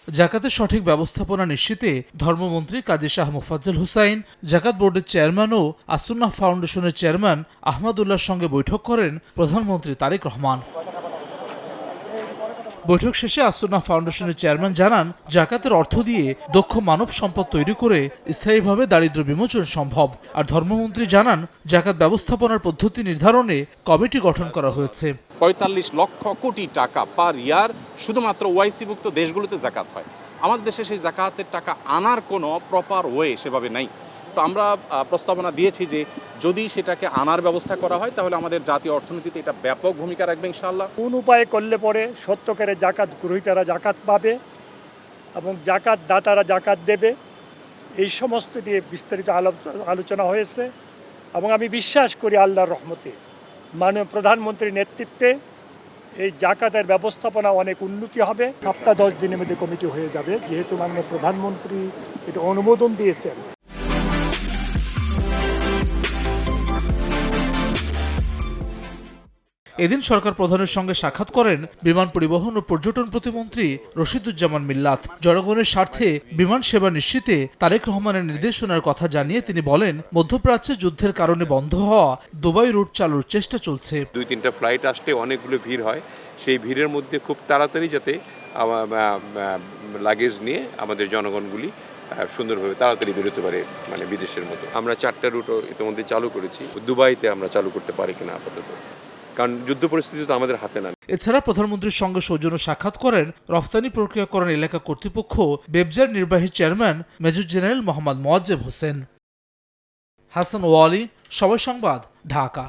জাকাতের সঠিক ব্যবস্থাপনা নিশ্চিতে ধর্মমন্ত্রী কাজী শাহ মোফাজ্জল হুসাইন, জাকাত বোর্ডের চেয়ারম্যান ও আসুন্নাহ ফাউন্ডেশনের চেয়ারম্যান আহমদুল্লাহর সঙ্গে বৈঠক করেন প্রধানমন্ত্রী তারেক রহমান। বৈঠক শেষে আসুন্নাহ ফাউন্ডেশনের চেয়ারম্যান জানান, জাকাতের অর্থ দিয়ে দক্ষ মানব সম্পদ তৈরি করে স্থায়ীভাবে দারিদ্র্য বিমোচন সম্ভব। আর ধর্মমন্ত্রী জানান, জাকাত ব্যবস্থাপনার পদ্ধতি নির্ধারণে কমিটি গঠন করা হয়েছে। ৪৫ লক্ষ কোটি টাকা পার ইয়ার শুধুমাত্র ওআইসিভুক্ত দেশগুলোতে জাকাত হয়। আমাদের দেশে সেই জাকাতের টাকা আনার কোনো প্রপার ওয়ে সেভাবে নাই। তো আমরা প্রস্তাবনা দিয়েছি যে যদি সেটাকে আনার ব্যবস্থা করা হয় তাহলে আমাদের জাতীয় অর্থনীতিতে এটা ব্যাপক ভূমিকা রাখবে ইনশাআল্লাহ। কোন উপায়ে করলে পরে সত্যকারে জাকাত গ্রহীতারা জাকাত পাবে এবং জাকাত দাতারা জাকাত দেবে, এই সমস্ত দিয়ে বিস্তারিত আলোচনা হয়েছে। এবং আমি বিশ্বাস করি আল্লাহর রহমতে মাননীয় প্রধানমন্ত্রীর নেতৃত্বে এই জাকাতের ব্যবস্থাপনা অনেক উন্নতি হবে। সপ্তাহ 10 দিনের মধ্যে কমিটি হয়ে যাবে, যেহেতু মাননীয় প্রধানমন্ত্রী এটা অনুমোদন দিয়েছেন। এদিন সরকার প্রধানের সঙ্গে সাক্ষাৎ করেন বিমান পরিবহন ও পর্যটন প্রতিমন্ত্রী রশিদুজ্জামান মিল্লাত। জনগণের স্বার্থে বিমান সেবা নিশ্চিতে তারেক রহমানের নির্দেশনার কথা জানিয়ে তিনি বলেন, মধ্যপ্রাচ্যে যুদ্ধের কারণে বন্ধ হওয়া দুবাই রুট চালুর চেষ্টা চলছে। 2-3টা ফ্লাইট আসলে অনেকগুলো ভিড় হয়, সেই ভিড়ের মধ্যে খুব তাড়াতাড়ি যাতে লাগেজ নিয়ে আমাদের জনগণগুলি সুন্দরভাবে তাড়াতাড়ি বেরোতে পারে, মানে বিদেশের মতো। আমরা 4টা রুটও ইতিমধ্যে চালু করেছি। দুবাইতে আমরা চালু করতে পারি কিনা আপাতত, কারণ যুদ্ধ পরিস্থিতি তো আমাদের হাতে না। এছাড়া প্রধানমন্ত্রীর সঙ্গে সৌজন্য সাক্ষাৎ করেন রফতানি প্রক্রিয়াকরণ এলাকা কর্তৃপক্ষ বেবজার নির্বাহী chairman major general Mohammad Moazzem Hossain. Hasan Wali, Somoy Sangbad, Dhaka.